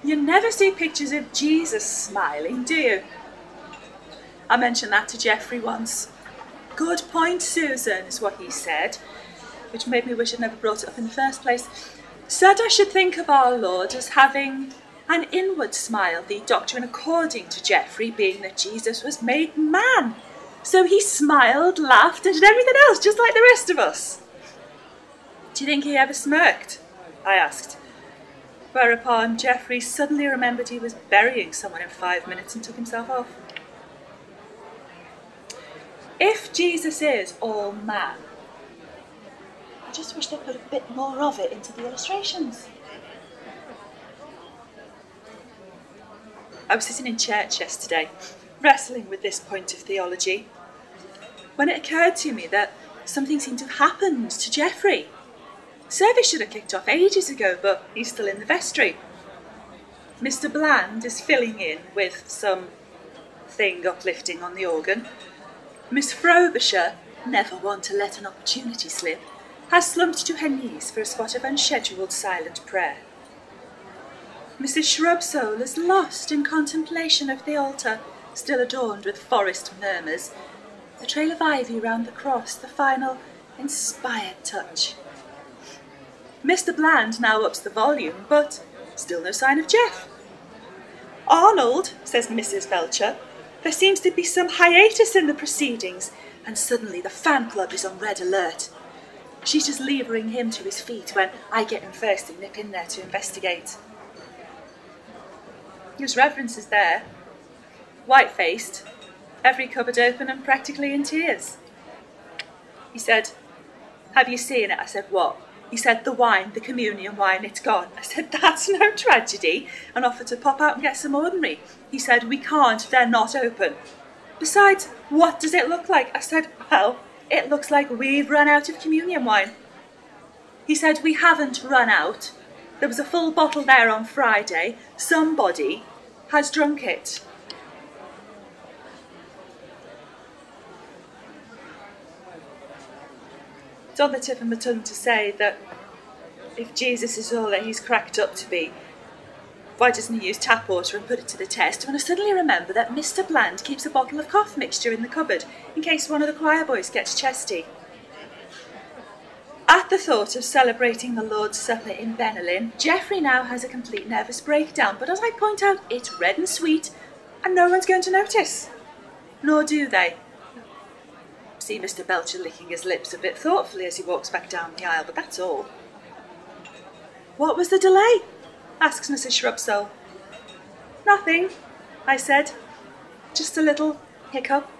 You never see pictures of Jesus smiling, do you? I mentioned that to Geoffrey once. Good point, Susan, is what he said, which made me wish I'd never brought it up in the first place. Said I should think of our Lord as having an inward smile, the doctrine according to Geoffrey being that Jesus was made man. So he smiled, laughed, and did everything else just like the rest of us. Do you think he ever smirked? I asked. Whereupon Geoffrey suddenly remembered he was burying someone in 5 minutes and took himself off. If Jesus is all man, I just wish they put a bit more of it into the illustrations. I was sitting in church yesterday, wrestling with this point of theology, when it occurred to me that something seemed to have happened to Geoffrey. Service should have kicked off ages ago, but he's still in the vestry. Mr. Bland is filling in with some thing uplifting on the organ. Miss Frobisher, never one to let an opportunity slip, has slumped to her knees for a spot of unscheduled silent prayer. Mrs. Shrubsole is lost in contemplation of the altar, still adorned with forest murmurs, a trail of ivy round the cross, the final inspired touch. Mr. Bland now ups the volume, but still no sign of Jeff. Arnold, says Mrs. Belcher, there seems to be some hiatus in the proceedings, and suddenly the fan club is on red alert. She's just levering him to his feet when I get him first and nip in there to investigate. His Reverence is there, white-faced, every cupboard open and practically in tears. He said, "Have you seen it?" I said, "What?" He said, "The wine, the communion wine, it's gone." I said, "That's no tragedy," and offered to pop out and get some ordinary. He said, "We can't, they're not open." Besides, what does it look like? I said, "Well, it looks like we've run out of communion wine." He said, "We haven't run out. There was a full bottle there on Friday. Somebody has drunk it." It's on the tip of my tongue to say that if Jesus is all that he's cracked up to be, why doesn't he use tap water and put it to the test? When I suddenly remember that Mr. Bland keeps a bottle of cough mixture in the cupboard in case one of the choir boys gets chesty. At the thought of celebrating the Lord's Supper in Benelin, Geoffrey now has a complete nervous breakdown, but as I point out, it's red and sweet, and no one's going to notice. Nor do they. See Mr. Belcher licking his lips a bit thoughtfully as he walks back down the aisle, but that's all. "What was the delay?" asks Mrs. Shrubsole. "Nothing," I said. "Just a little hiccup."